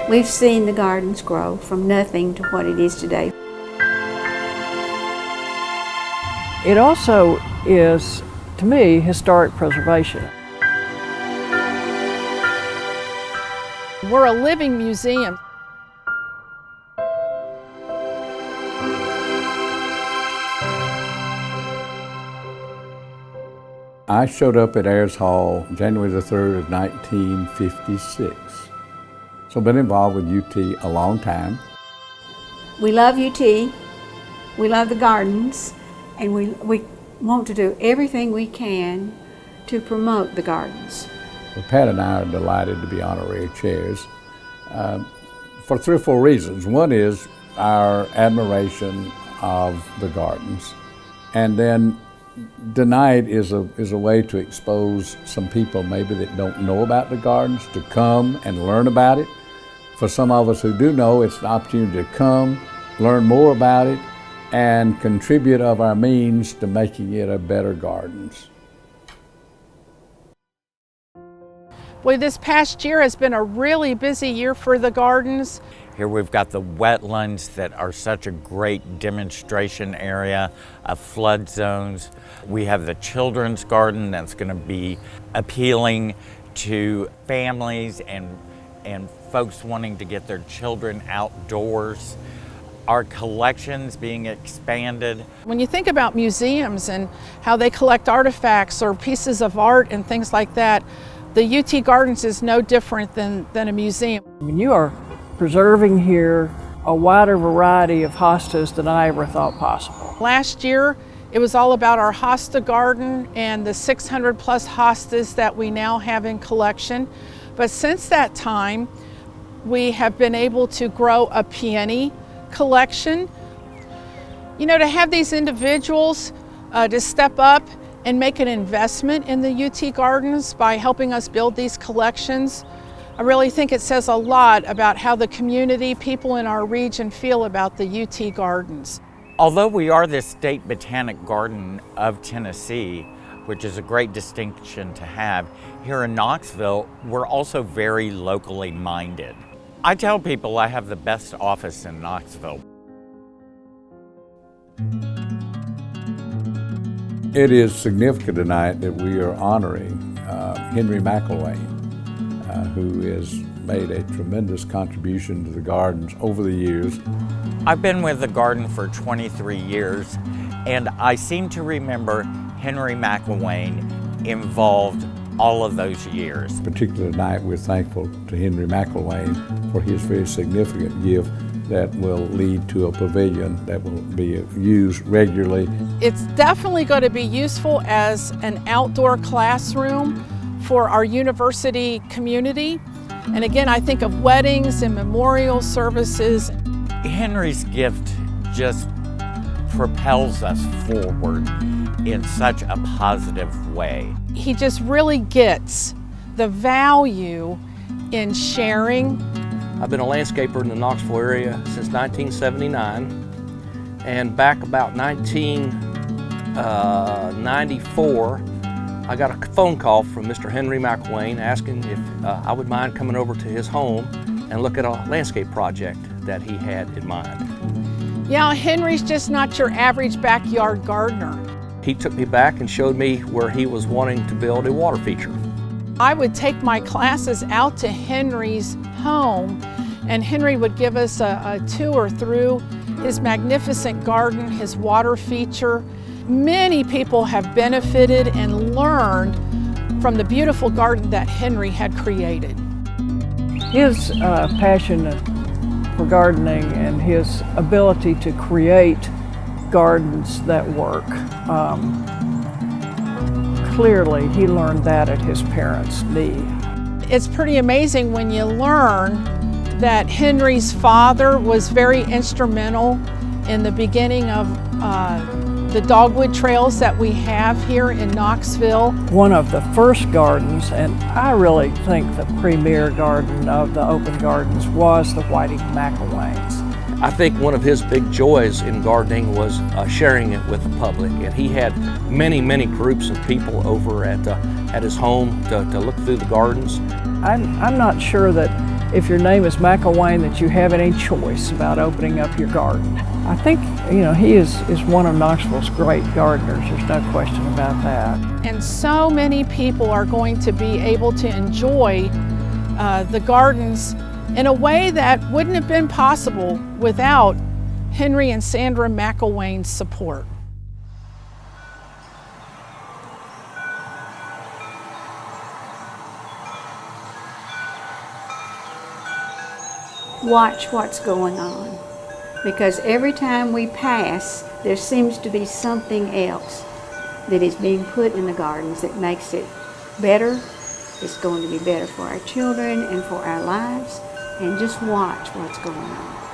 We've seen the gardens grow from nothing to what it is today. It also is, to me, historic preservation. We're a living museum. I showed up at Ayers Hall January the 3rd of 1956. So I've been involved with UT a long time. We love UT, we love the gardens, and we want to do everything we can to promote the gardens. Well, Pat and I are delighted to be honorary chairs for 3 or 4 reasons. One is our admiration of the gardens, and then tonight is a way to expose some people maybe that don't know about the gardens to come and learn about it. For some of us who do know, it's an opportunity to come, learn more about it, and contribute of our means to making it a better gardens. Boy, this past year has been a really busy year for the gardens. Here we've got the wetlands that are such a great demonstration area of flood zones. We have the children's garden that's going to be appealing to families and folks wanting to get their children outdoors. Our collections being expanded. When you think about museums and how they collect artifacts or pieces of art and things like that, the UT Gardens is no different than a museum. I mean, you are preserving here a wider variety of hostas than I ever thought possible. Last year, it was all about our hosta garden and the 600 plus hostas that we now have in collection. But since that time, we have been able to grow a peony collection. You know, to have these individuals to step up and make an investment in the UT Gardens by helping us build these collections, I really think it says a lot about how the community, people in our region feel about the UT Gardens. Although we are the State Botanic Garden of Tennessee, which is a great distinction to have, here in Knoxville, we're also very locally minded. I tell people I have the best office in Knoxville. It is significant tonight that we are honoring Henry McElwain, who has made a tremendous contribution to the gardens over the years. I've been with the garden for 23 years, and I seem to remember Henry McElwain involved all of those years. Particularly tonight, we're thankful to Henry McElwain for his very significant gift that will lead to a pavilion that will be used regularly. It's definitely going to be useful as an outdoor classroom for our university community. And again, I think of weddings and memorial services. Henry's gift just propels us forward in such a positive way. He just really gets the value in sharing. I've been a landscaper in the Knoxville area since 1979, and back about 1994, I got a phone call from Mr. Henry McElwain asking if I would mind coming over to his home and look at a landscape project that he had in mind. Yeah, Henry's just not your average backyard gardener. He took me back and showed me where he was wanting to build a water feature. I would take my classes out to Henry's home, and Henry would give us a tour through his magnificent garden, his water feature. Many people have benefited and learned from the beautiful garden that Henry had created. His passion for gardening and his ability to create gardens that work, clearly he learned that at his parents' knee. It's pretty amazing when you learn that Henry's father was very instrumental in the beginning of the dogwood trails that we have here in Knoxville. One of the first gardens, and I really think the premier garden of the open gardens, was the Whiting McElwain's. I think one of his big joys in gardening was sharing it with the public, and he had many, many groups of people over at his home to look through the gardens. I'm not sure that if your name is McElwain, that you have any choice about opening up your garden. I think, you know, he is one of Knoxville's great gardeners. There's no question about that. And so many people are going to be able to enjoy the gardens in a way that wouldn't have been possible without Henry and Sandra McElwain's support. Watch what's going on, because every time we pass, there seems to be something else that is being put in the gardens that makes it better. It's going to be better for our children and for our lives, and just watch what's going on.